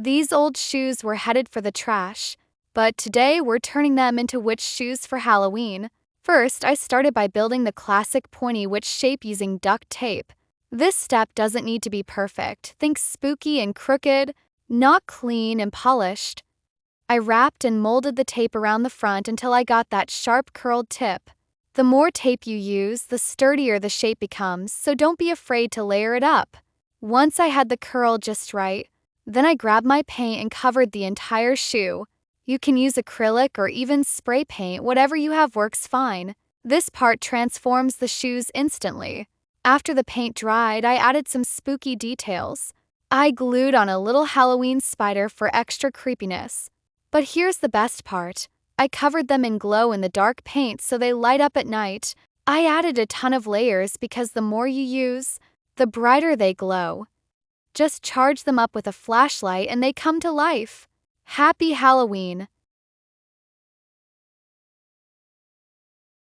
These old shoes were headed for the trash, but today we're turning them into witch shoes for Halloween. First, I started by building the classic pointy witch shape using duct tape. This step doesn't need to be perfect. Think spooky and crooked, not clean and polished. I wrapped and molded the tape around the front until I got that sharp curled tip. The more tape you use, the sturdier the shape becomes, so don't be afraid to layer it up. Once I had the curl just right, then I grabbed my paint and covered the entire shoe. You can use acrylic or even spray paint, whatever you have works fine. This part transforms the shoes instantly. After the paint dried, I added some spooky details. I glued on a little Halloween spider for extra creepiness. But here's the best part. I covered them in glow-in-the-dark paint so they light up at night. I added a ton of layers because the more you use, the brighter they glow. Just charge them up with a flashlight and they come to life. Happy Halloween!